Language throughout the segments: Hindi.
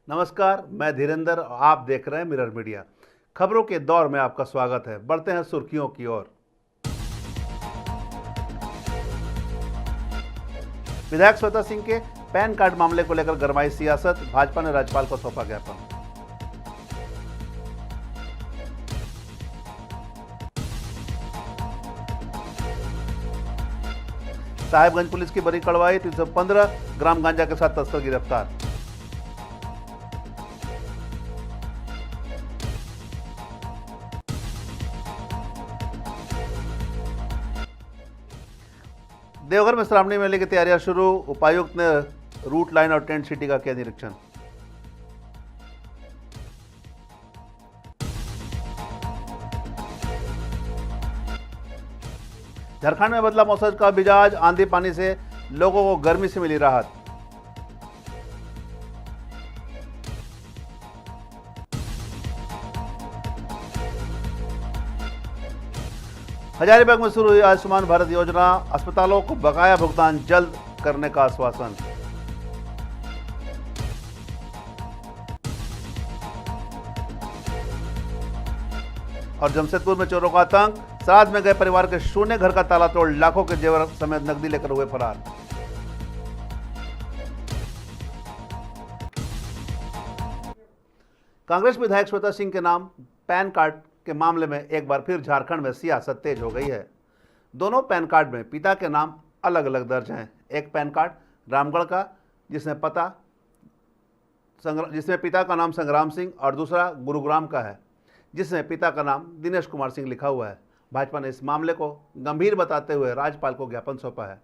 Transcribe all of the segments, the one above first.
नमस्कार, मैं धीरेंद्र और आप देख रहे हैं मिरर मीडिया। खबरों के दौर में आपका स्वागत है। बढ़ते हैं सुर्खियों की ओर। विधायक श्वेता सिंह के पैन कार्ड मामले को लेकर गरमाई सियासत, भाजपा ने राज्यपाल को सौंपा ज्ञापन। साहेबगंज पुलिस की बड़ी कार्रवाई, 315 ग्राम गांजा के साथ तस्कर गिरफ्तार। देवघर में श्रावणी मेले की तैयारियां शुरू, उपायुक्त ने रूट लाइन और टेंट सिटी का किया निरीक्षण। झारखंड में बदला मौसम का मिजाज, आंधी पानी से लोगों को गर्मी से मिली राहत। हजारीबाग में शुरू हुई आयुष्मान भारत योजना, अस्पतालों को बकाया भुगतान जल्द करने का आश्वासन। और जमशेदपुर में चोरों का आतंक, श्राद्ध में गए परिवार के शून्य घर का ताला तोड़ लाखों के जेवर समेत नकदी लेकर हुए फरार। कांग्रेस विधायक श्वेता सिंह के नाम पैन कार्ड के मामले में एक बार फिर झारखंड में सियासत तेज हो गई है। दोनों पैन कार्ड में पिता के नाम अलग अलग दर्ज हैं। एक पैन कार्ड रामगढ़ का, जिसमें पिता का नाम संग्राम सिंह, और दूसरा गुरुग्राम का है, जिसमें पिता का नाम दिनेश कुमार सिंह लिखा हुआ है। भाजपा ने इस मामले को गंभीर बताते हुए राज्यपाल को ज्ञापन सौंपा है।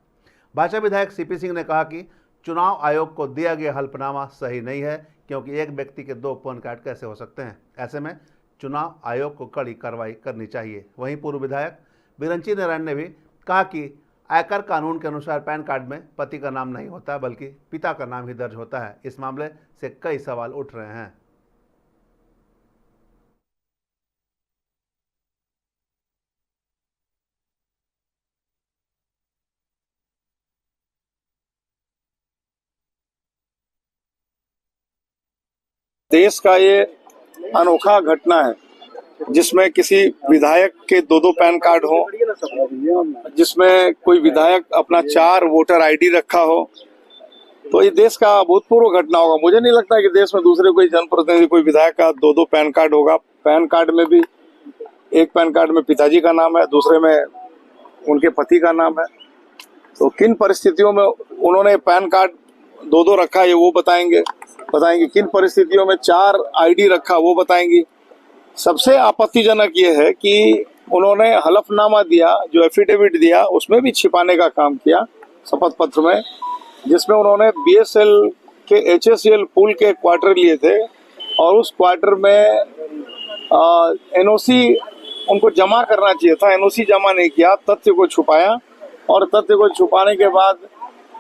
भाजपा विधायक सीपी सिंह ने कहा कि चुनाव आयोग को दिया गया हल्फनामा सही नहीं है, क्योंकि एक व्यक्ति के 2 पैन कार्ड कैसे हो सकते हैं। ऐसे में चुनाव आयोग को कड़ी कार्रवाई करनी चाहिए। वहीं पूर्व विधायक बिरंची नारायण ने भी कहा कि आयकर कानून के अनुसार पैन कार्ड में पति का नाम नहीं होता, बल्कि पिता का नाम ही दर्ज होता है। इस मामले से कई सवाल उठ रहे हैं। देश का ये अनोखा घटना है जिसमें किसी विधायक के 2 पैन कार्ड हो, जिसमें कोई विधायक अपना 4 वोटर आईडी रखा हो। तो ये देश का अभूतपूर्व घटना होगा। मुझे नहीं लगता कि देश में दूसरे कोई जनप्रतिनिधि, कोई विधायक का 2 पैन कार्ड होगा। पैन कार्ड में भी एक पैन कार्ड में पिताजी का नाम है, दूसरे में उनके पति का नाम है। तो किन परिस्थितियों में उन्होंने पैन कार्ड 2 रखा है वो बताएंगे। किन परिस्थितियों में 4 आईडी रखा वो बताएंगी। सबसे आपत्तिजनक ये है कि उन्होंने हलफनामा दिया, जो एफिडेविट दिया, उसमें भी छिपाने का काम किया शपथ पत्र में, जिसमें उन्होंने बीएसएल के एचएसएल पुल के क्वार्टर लिए थे और उस क्वार्टर में एनओसी उनको जमा करना चाहिए था। एनओसी जमा नहीं किया, तथ्य को छुपाया, और तथ्य को छुपाने के बाद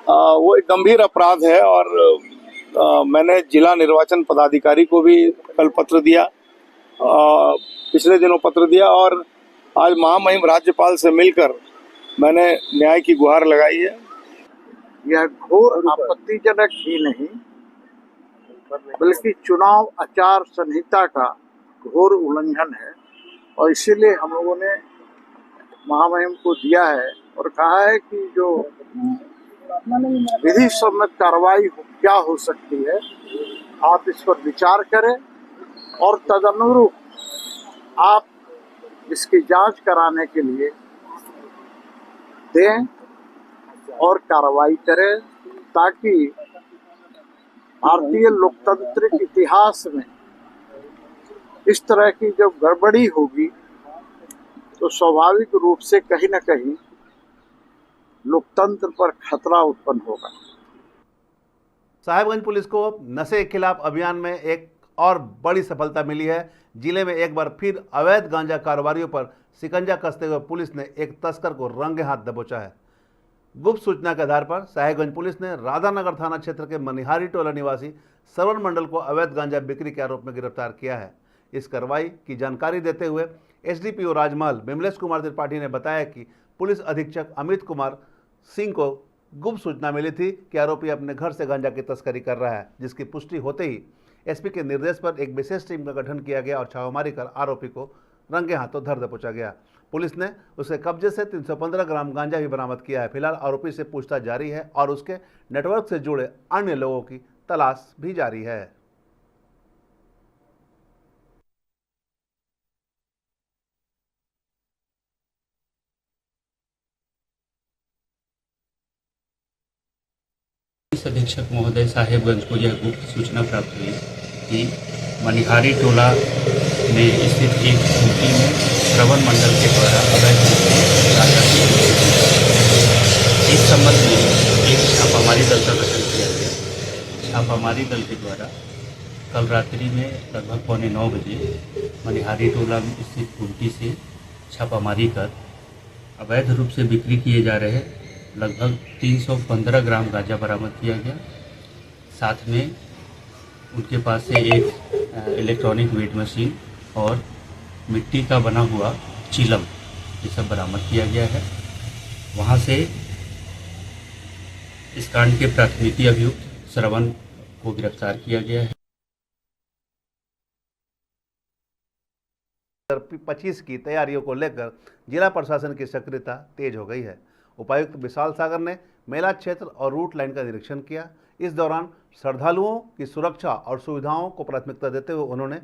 वो एक गंभीर अपराध है। और मैंने जिला निर्वाचन पदाधिकारी को भी कल पत्र दिया, पिछले दिनों पत्र दिया, और आज महामहिम राज्यपाल से मिलकर मैंने न्याय की गुहार लगाई है। यह घोर आपत्तिजनक ही नहीं, बल्कि चुनाव आचार संहिता का घोर उल्लंघन है। और इसीलिए हम लोगों ने महामहिम को दिया है और कहा है कि जो विधि सम्मत कार्रवाई क्या हो सकती है, आप इस पर विचार करें और तदनुरूप आप इसकी जांच कराने के लिए दें और कार्रवाई करें, ताकि भारतीय लोकतांत्रिक इतिहास में इस तरह की जब गड़बड़ी होगी तो स्वाभाविक रूप से कहीं न कहीं लोकतंत्र पर खतरा उत्पन्न होगा। साहेबगंज पुलिस को नशे के खिलाफ अभियान में एक और बड़ी सफलता मिली है। जिले में एक बार फिर अवैध गांजा कारोबारियों पर शिकंजा कसते हुए पुलिस ने एक तस्कर को रंगे हाथ दबोचा है। गुप्त सूचना के आधार पर साहेबगंज पुलिस ने राधानगर थाना क्षेत्र के मनिहारी टोला निवासी श्रवण मंडल को अवैध गांजा बिक्री के आरोप में गिरफ्तार किया है। इस कार्रवाई की जानकारी देते हुए एसडीपीओ राजमहल विमलेश कुमार त्रिपाठी ने बताया कि पुलिस अधीक्षक अमित कुमार सिंह को गुप्त सूचना मिली थी कि आरोपी अपने घर से गांजा की तस्करी कर रहा है, जिसकी पुष्टि होते ही एसपी के निर्देश पर एक विशेष टीम का गठन किया गया और छापामारी कर आरोपी को रंगे हाथों धर दबोचा गया। पुलिस ने उसके कब्जे से 315 ग्राम गांजा भी बरामद किया है। फिलहाल आरोपी से पूछताछ जारी है और उसके नेटवर्क से जुड़े अन्य लोगों की तलाश भी जारी है। पुलिस अधीक्षक महोदय साहेबगंज को यह गुप्त सूचना प्राप्त हुई कि मनिहारी टोला में स्थित एक कुटी में श्रवण मंडल के द्वारा अवैध रूप से गांजा की खेती की जा रही है। इस संबंध में एक छापामारी दल का गठन किया गया। छापामारी दल के द्वारा कल रात्रि में लगभग 8:45 बजे मनिहारी टोला में स्थित कुटी से छापामारी कर अवैध रूप से बिक्री किए जा रहे लगभग 315 ग्राम गांजा बरामद किया गया। साथ में उनके पास से एक इलेक्ट्रॉनिक वेट मशीन और मिट्टी का बना हुआ चिलम ये सब बरामद किया गया है। वहां से इस कांड के प्राथमिकी अभियुक्त श्रवण को गिरफ्तार किया गया है। 2025 की तैयारियों को लेकर जिला प्रशासन की सक्रियता तेज हो गई है। उपायुक्त विशाल सागर ने मेला क्षेत्र और रूट लाइन का निरीक्षण किया। इस दौरान श्रद्धालुओं की सुरक्षा और सुविधाओं को प्राथमिकता देते हुए उन्होंने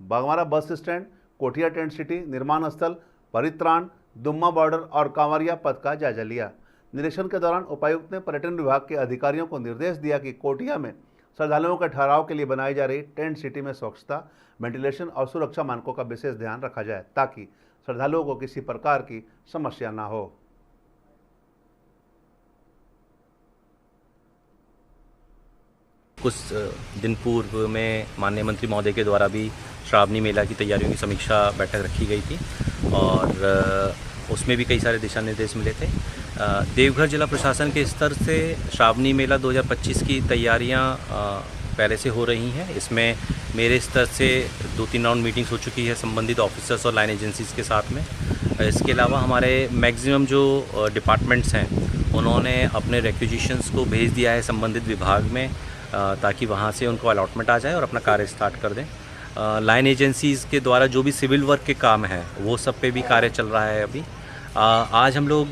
बागमारा बस स्टैंड, कोठिया टेंट सिटी, निर्माण स्थल, परित्राण, दुम्मा बॉर्डर और कांवरिया पथ का जायजा लिया। निरीक्षण के दौरान उपायुक्त ने पर्यटन विभाग के अधिकारियों को निर्देश दिया कि कोठिया में श्रद्धालुओं के ठहराव के लिए बनाई जा रही टेंट सिटी में स्वच्छता, वेंटिलेशन और सुरक्षा मानकों का विशेष ध्यान रखा जाए ताकि श्रद्धालुओं को किसी प्रकार की समस्या न हो। कुछ दिन पूर्व में माननीय मंत्री महोदय के द्वारा भी श्रावणी मेला की तैयारियों की समीक्षा बैठक रखी गई थी और उसमें भी कई सारे दिशा निर्देश मिले थे। देवघर जिला प्रशासन के स्तर से श्रावणी मेला 2025 की तैयारियां पहले से हो रही हैं। इसमें मेरे स्तर से 2-3 राउंड मीटिंग्स हो चुकी है संबंधित ऑफिसर्स और लाइन एजेंसीज़ के साथ में। इसके अलावा हमारे मैक्सिमम जो डिपार्टमेंट्स हैं उन्होंने अपने रिक्विजिशंस को भेज दिया है संबंधित विभाग में ताकि वहाँ से उनको अलॉटमेंट आ जाए और अपना कार्य स्टार्ट कर दें। लाइन एजेंसीज़ के द्वारा जो भी सिविल वर्क के काम हैं वो सब पे भी कार्य चल रहा है अभी। आज हम लोग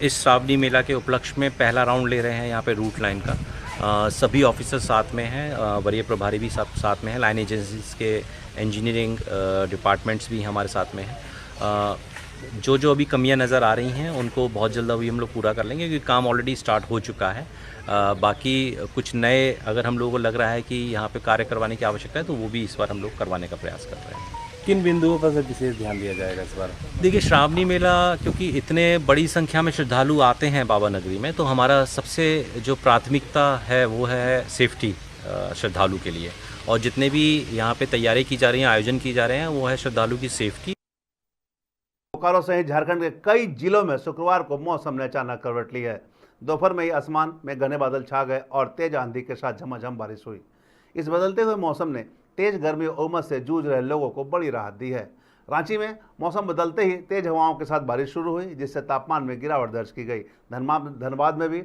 इस श्रावणी मेला के उपलक्ष्य में पहला राउंड ले रहे हैं यहाँ पे रूट लाइन का। सभी ऑफिसर साथ में हैं, वरीय प्रभारी भी सब साथ में हैं, लाइन एजेंसीज़ के इंजीनियरिंग डिपार्टमेंट्स भी हमारे साथ में हैं। जो जो अभी कमियां नज़र आ रही हैं उनको बहुत जल्द अभी हम लोग पूरा कर लेंगे क्योंकि काम ऑलरेडी स्टार्ट हो चुका है। बाकी कुछ नए अगर हम लोगों को लग रहा है कि यहाँ पे कार्य करवाने की आवश्यकता है तो वो भी इस बार हम लोग करवाने का प्रयास कर रहे हैं। किन बिंदुओं पर विशेष ध्यान दिया जाएगा इस बार? देखिए, श्रावणी मेला क्योंकि इतने बड़ी संख्या में श्रद्धालु आते हैं बाबा नगरी में, तो हमारा सबसे जो प्राथमिकता है वो है सेफ्टी श्रद्धालु के लिए। और जितने भी यहाँ पे तैयारी की जा रही हैं, आयोजन की जा रहे हैं, वो है श्रद्धालु की सेफ्टी। बोकारो सहित झारखंड के कई जिलों में शुक्रवार को मौसम ने अचानक करवट ली है। दोपहर में ही आसमान में घने बादल छा गए और तेज आंधी के साथ झमाझम बारिश हुई। इस बदलते हुए मौसम ने तेज गर्मी और उमस से जूझ रहे लोगों को बड़ी राहत दी है। रांची में मौसम बदलते ही तेज हवाओं के साथ बारिश शुरू हुई जिससे तापमान में गिरावट दर्ज की गई। धनबाद में भी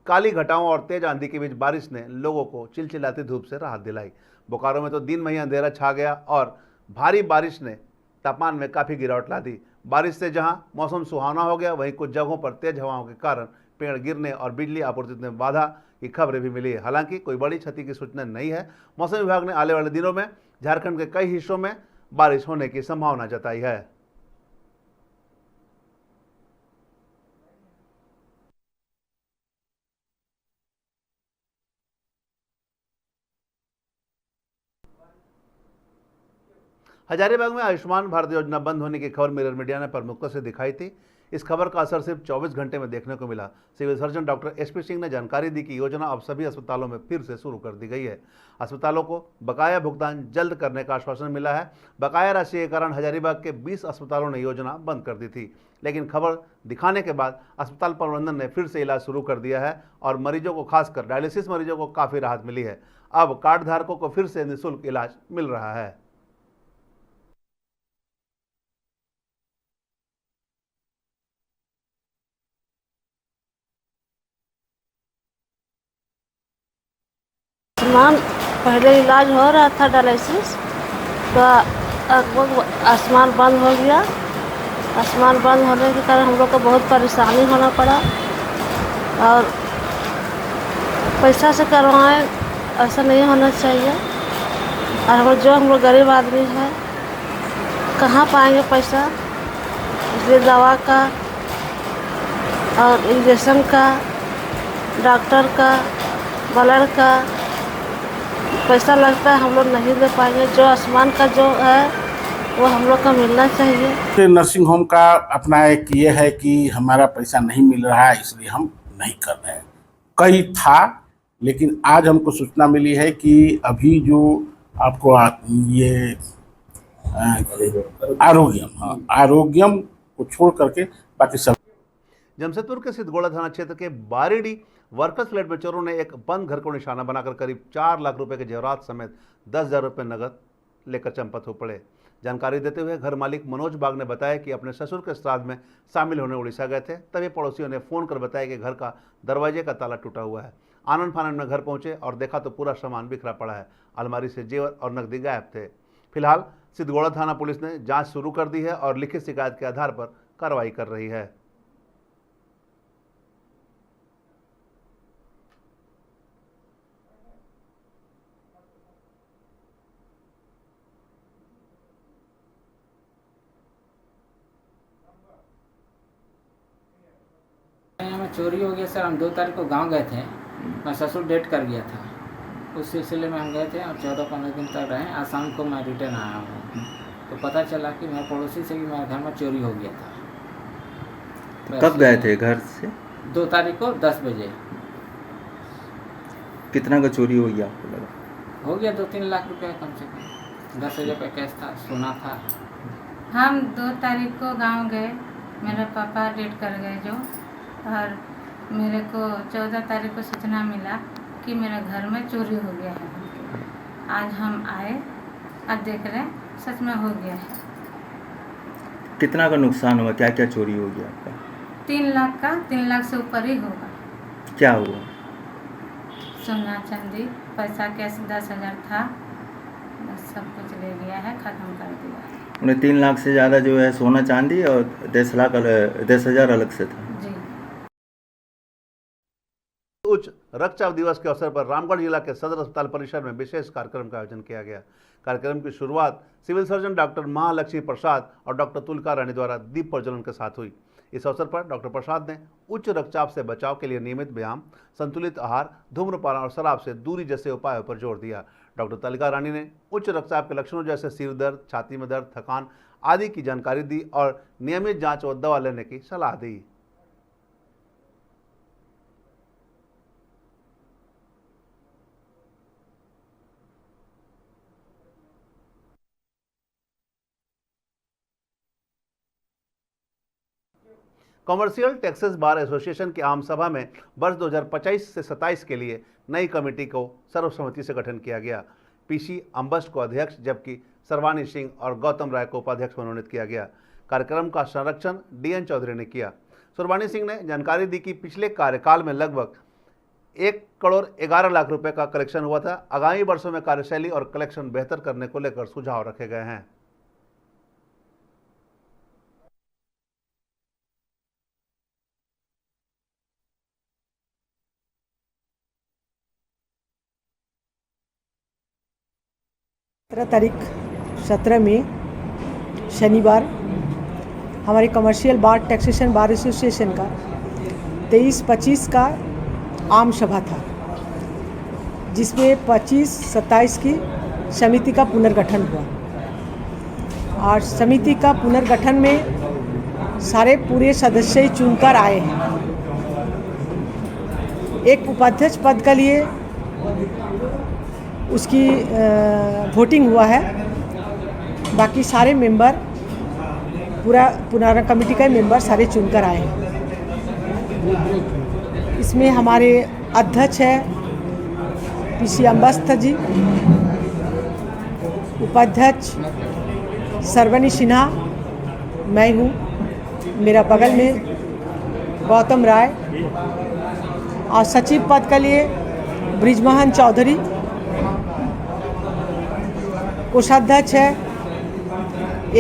काली घटाओं और तेज आंधी के बीच बारिश ने लोगों को चिलचिलाती धूप से राहत दिलाई। बोकारो में तो दिन में ही अंधेरा छा गया और भारी बारिश ने तापमान में काफ़ी गिरावट ला दी। बारिश से जहां मौसम सुहावना हो गया, वहीं कुछ जगहों पर तेज हवाओं के कारण पेड़ गिरने और बिजली आपूर्ति में बाधा की खबरें भी मिली है। हालांकि कोई बड़ी क्षति की सूचना नहीं है। मौसम विभाग ने आने वाले दिनों में झारखंड के कई हिस्सों में बारिश होने की संभावना जताई है। हजारीबाग में आयुष्मान भारत योजना बंद होने की खबर मिरर मीडिया ने प्रमुखता से दिखाई थी। इस खबर का असर सिर्फ 24 घंटे में देखने को मिला। Civil surgeon doctor SP Singh ने जानकारी दी कि योजना अब सभी अस्पतालों में फिर से शुरू कर दी गई है। अस्पतालों को बकाया भुगतान जल्द करने का आश्वासन मिला है। बकाया राशि के कारण हजारीबाग के 20 अस्पतालों ने योजना बंद कर दी थी, लेकिन खबर दिखाने के बाद अस्पताल प्रबंधन ने फिर से इलाज शुरू कर दिया है और मरीजों को, खासकर डायलिसिस मरीजों को काफ़ी राहत मिली है। अब कार्ड धारकों को फिर से निःशुल्क इलाज मिल रहा है। आयुष्मान पहले इलाज हो रहा था डायलिसिस, तो आसमान बंद हो गया। आसमान बंद होने के कारण हम लोग को बहुत परेशानी होना पड़ा, और पैसा से करवाएं ऐसा नहीं होना चाहिए। और हम लोग गरीब आदमी है, कहाँ पाएंगे पैसा? इसलिए दवा का और इंजेक्शन का, डॉक्टर का, ब्लड का पैसा लगता है, हम लोग नहीं दे पाएंगे। जो आसमान का जो है वो हम लोग को मिलना चाहिए। नर्सिंग होम का अपना एक ये है कि हमारा पैसा नहीं मिल रहा है, इसलिए हम नहीं कर रहे हैं। कई था, लेकिन आज हमको सूचना मिली है कि अभी जो आपको ये आरोग्यम को छोड़ करके बाकी सब। जमशेदपुर के सिद्धगोड़ा थाना क्षेत्र के बारीडी वर्कर्स फ्लैट में चोरों ने एक बंद घर को निशाना बनाकर करीब 4 लाख रुपए के जेवरात समेत 10,000 रुपये नगद लेकर चंपत हो पड़े। जानकारी देते हुए घर मालिक मनोज बाग ने बताया कि अपने ससुर के श्राद्ध में शामिल होने उड़ीसा गए थे, तभी पड़ोसियों ने फोन कर बताया कि घर का दरवाजे का ताला टूटा हुआ है। आनंद फानंद में घर पहुंचे और देखा तो पूरा सामान बिखरा पड़ा है। अलमारी से जेवर और नकदी गायब थे। फिलहाल सिद्धगोड़ा थाना पुलिस ने जांच शुरू कर दी है और लिखित शिकायत के आधार पर कार्रवाई कर रही है। चोरी हो गया सर। हम 2 तारीख को गांव गए थे, मैं ससुर डेट कर गया था, उस सिलसिले में हम गए थे और 14-15 दिन तक रहे। आज शाम को मैं रिटर्न आया हूँ, तो पता चला कि मेरे पड़ोसी से कि मेरे घर में चोरी हो गया था। कब गए थे घर से? 2 तारीख को 10 बजे। कितना का चोरी हो गया आपको लगा? हो गया 2-3 लाख रुपये कम से कम। 10,000 रुपये कैश था, सोना था। हम 2 तारीख को गांव गए, मेरे पापा डेट कर गए जो, और मेरे को 14 तारीख को सूचना मिला कि मेरे घर में चोरी हो गया है। आज हम आए, अब देख रहे हैं सच में हो गया है। कितना का नुकसान हुआ? क्या क्या चोरी हो गया आपका? 3 लाख का, 3 लाख से ऊपर ही होगा। क्या हुआ? सोना चांदी, पैसा कैश 10,000 था, बस सब कुछ ले गया है, ख़त्म कर दिया। उन्हें 3 लाख से ज़्यादा जो है सोना चांदी और 10,000 अलग से था। जी। उच्च रक्तचाप दिवस के अवसर पर रामगढ़ जिला के सदर अस्पताल परिसर में विशेष कार्यक्रम का आयोजन किया गया। कार्यक्रम की शुरुआत सिविल सर्जन डॉक्टर महालक्ष्मी प्रसाद और डॉक्टर तुलका रानी द्वारा दीप प्रज्वलन के साथ हुई। इस अवसर पर डॉक्टर प्रसाद ने उच्च रक्तचाप से बचाव के लिए नियमित व्यायाम, संतुलित आहार, धूम्रपान और शराब से दूरी जैसे उपायों पर जोर दिया। डॉक्टर तुलका रानी ने उच्च रक्तचाप के लक्षणों जैसे सिर दर्द, छाती में दर्द, थकान आदि की जानकारी दी और नियमित जांच और दवा लेने की सलाह दी। कॉमर्शियल टैक्सेस बार एसोसिएशन की आम सभा में वर्ष 2025 से 27 के लिए नई कमेटी को सर्वसम्मति से गठन किया गया। पीसी अम्बस्ट को अध्यक्ष जबकि सर्वानी सिंह और गौतम राय को उपाध्यक्ष मनोनीत किया गया। कार्यक्रम का संरक्षण डीएन चौधरी ने किया। सर्वानी सिंह ने जानकारी दी कि पिछले कार्यकाल में लगभग 1 करोड़ 11 लाख रुपए का कलेक्शन हुआ था। आगामी वर्षों में कार्यशैली और कलेक्शन बेहतर करने को लेकर सुझाव रखे गए हैं। तारीख 17 मई शनिवार हमारे कमर्शियल बार टैक्सेशन बार एसोसिएशन का 23-25 का आम सभा था, जिसमें 25-27 की समिति का पुनर्गठन हुआ। और समिति का पुनर्गठन में सारे पूरे सदस्य चुनकर आए हैं। एक उपाध्यक्ष पद के लिए उसकी वोटिंग हुआ है। बाकी सारे मेंबर, पुराना कमेटी का मेंबर सारे चुनकर आए हैं। इसमें हमारे अध्यक्ष है पीसी अम्बस्त जी, उपाध्यक्ष सर्वनी सिन्हा, मैं हूँ, मेरा बगल में गौतम राय, और सचिव पद के लिए ब्रिजमोहन चौधरी कोषाध्यक्ष है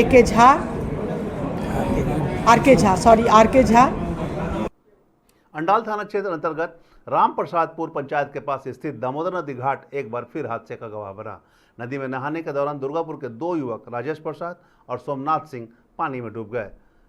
AK झा, RK झा। अंडाल थाना क्षेत्र अंतर्गत राम प्रसादपुर पंचायत के पास स्थित दामोदर नदी घाट एक बार फिर हादसे का गवाह बना। नदी में नहाने के दौरान दुर्गापुर के 2 युवक राजेश प्रसाद और सोमनाथ सिंह पानी में डूब गए।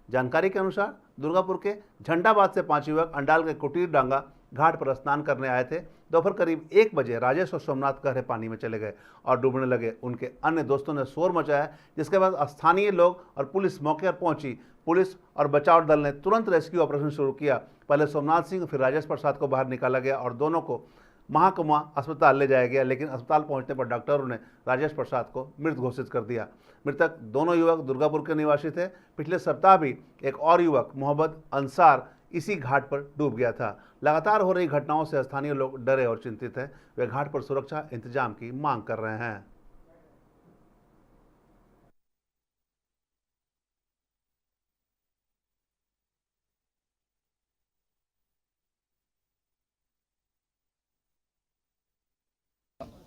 जानकारी के अनुसार दुर्गापुर के झंडाबाद से 5 युवक अंडाल के कुटीर डांगा घाट पर स्नान करने आए थे। दोपहर करीब 1 बजे राजेश और सोमनाथ गहरे पानी में चले गए और डूबने लगे। उनके अन्य दोस्तों ने शोर मचाया, जिसके बाद स्थानीय लोग और पुलिस मौके पर पहुंची। पुलिस और बचाव दल ने तुरंत रेस्क्यू ऑपरेशन शुरू किया। पहले सोमनाथ सिंह फिर राजेश प्रसाद को बाहर निकाला गया और दोनों को महाकुमा अस्पताल ले जाया गया, लेकिन अस्पताल पहुंचने पर डॉक्टरों ने राजेश प्रसाद को मृत घोषित कर दिया। मृतक दोनों युवक दुर्गापुर के निवासी थे। पिछले सप्ताह भी एक और युवक मोहम्मद अंसार इसी घाट पर डूब गया था। लगातार हो रही घटनाओं से स्थानीय लोग डरे और चिंतित हैं। वे घाट पर सुरक्षा इंतजाम की मांग कर रहे हैं।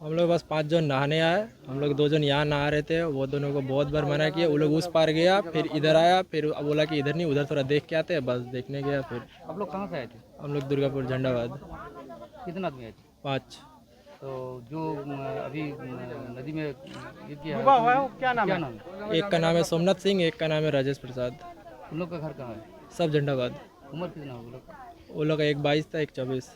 हम लोग बस 5 जन नहाने आए। हम लोग 2 जन यहाँ नहा रहे थे। वो दोनों को बहुत बार मना किया। वो लोग उस पार गया, फिर इधर आया, फिर बोला कि इधर नहीं, उधर थोड़ा देख के आते हैं। बस देखने गया। फिर आप लोग कहाँ से आए थे? हम लोग दुर्गापुर झंडाबाद। कितना आदमी आए थे? 5। तो जो अभी नदी में ये किया डूबा हुआ है, वो क्या नाम है? एक का नाम है सोमनाथ सिंह, एक का नाम है राजेश प्रसाद। उन लोग का घर कहाँ है? सब झंडाबाद। उम्र कितना है वो लोग का एक 22 था, एक 24।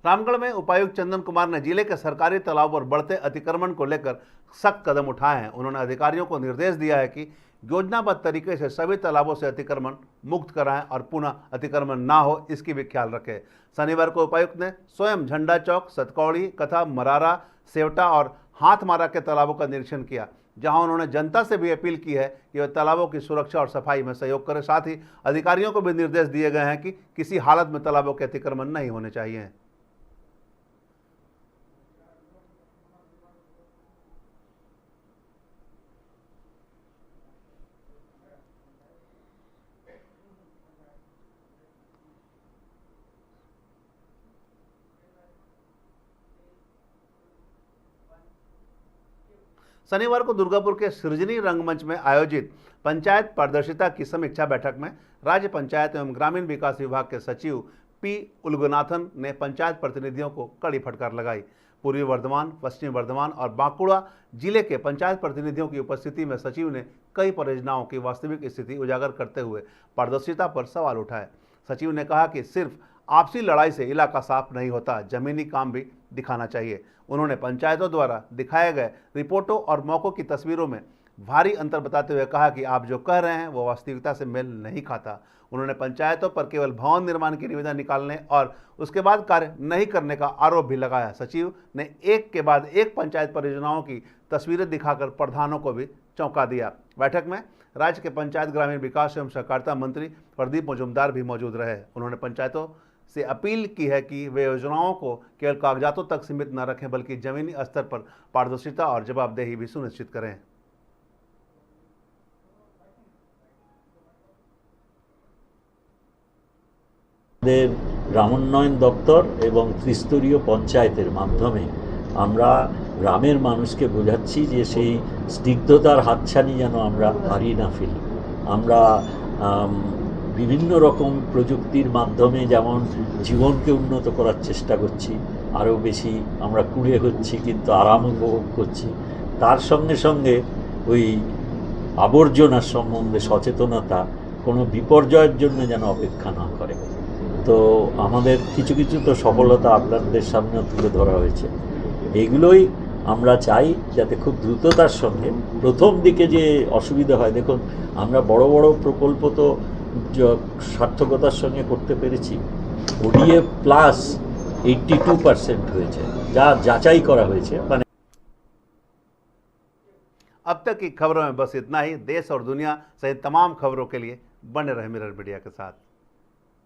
रामगढ़ में उपायुक्त चंदन कुमार ने जिले के सरकारी तालाब पर बढ़ते अतिक्रमण को लेकर सख्त कदम उठाए हैं। उन्होंने अधिकारियों को निर्देश दिया है कि योजनाबद्ध तरीके से सभी तालाबों से अतिक्रमण मुक्त कराएं और पुनः अतिक्रमण ना हो, इसकी भी ख्याल रखें। शनिवार को उपायुक्त ने स्वयं झंडा चौक, सतकौड़ी, कथा, मरारा, सेवटा और हाथमारा के तालाबों का निरीक्षण किया, जहां उन्होंने जनता से भी अपील की है कि वे तालाबों की सुरक्षा और सफाई में सहयोग करें। साथ ही अधिकारियों को भी निर्देश दिए गए हैं कि किसी हालत में तालाबों के अतिक्रमण नहीं होने चाहिए। शनिवार को दुर्गापुर के सृजनी रंगमंच में आयोजित पंचायत पारदर्शिता की समीक्षा बैठक में राज्य पंचायत एवं ग्रामीण विकास विभाग के सचिव पी उलगनाथन ने पंचायत प्रतिनिधियों को कड़ी फटकार लगाई। पूर्वी वर्धमान, पश्चिमी वर्धमान और बांकुड़ा जिले के पंचायत प्रतिनिधियों की उपस्थिति में सचिव ने कई परियोजनाओं की वास्तविक स्थिति उजागर करते हुए पारदर्शिता पर सवाल उठाए। सचिव ने कहा कि सिर्फ आपसी लड़ाई से इलाका साफ नहीं होता, जमीनी काम भी दिखाना चाहिए। उन्होंने पंचायतों द्वारा दिखाए गए रिपोर्टों और मौकों की तस्वीरों में भारी अंतर बताते हुए कहा कि आप जो कह रहे हैं वो वास्तविकता से मेल नहीं खाता। उन्होंने पंचायतों पर केवल भवन निर्माण की निविदा निकालने और उसके बाद कार्य नहीं करने का आरोप भी लगाया। सचिव ने एक के बाद एक पंचायत परियोजनाओं की तस्वीरें दिखाकर प्रधानों को भी चौंका दिया। बैठक में राज्य के पंचायत ग्रामीण विकास एवं सहकारिता मंत्री प्रदीप मजूमदार भी मौजूद रहे। उन्होंने पंचायतों से अपील की है कि वे योजनाओं को केवल कागजातों तक सीमित न रखें, बल्कि जमीनी स्तर पर पारदर्शिता और जवाबदेही भी सुनिश्चित करें। গ্রামোন্নয়ন দপ্তর এবং ত্রিস্তরীয় পঞ্চায়েতের মাধ্যমে আমরা গ্রামের মানুষকে বোঝাচ্ছি যে সেই স্নিগ্ধতার হাতছানি যেন আমরা হারিয়ে না ফেলি। আমরা বিভিন্ন রকম প্রযুক্তির মাধ্যমে যেমন জীবনকে উন্নত করার চেষ্টা করছি, আরও বেশি আমরা কুড়ে হচ্ছি কিন্তু আরাম উপভোগ করছি, তার সঙ্গে সঙ্গে ওই আবর্জনার সম্বন্ধে সচেতনতা কোনো বিপর্যয়ের জন্য যেন অপেক্ষা না করে। তো আমাদের কিছু কিছু তো সফলতা আপনাদের সামনেও তুলে ধরা হয়েছে। এগুলোই আমরা চাই যাতে খুব দ্রুততার সঙ্গে প্রথম দিকে যে অসুবিধা হয়, দেখুন আমরা বড় বড় প্রকল্প তো সার্থকতার সঙ্গে করতে পেরেছি। ওডিএফ প্লাস 82% হয়েছে, যা যাচাই করা হয়েছে। মানে अब तक की खबरों में बस इतना ही। देश और दुनिया सहित तमाम खबरों के लिए बने रहे मिरर मीडिया के साथ।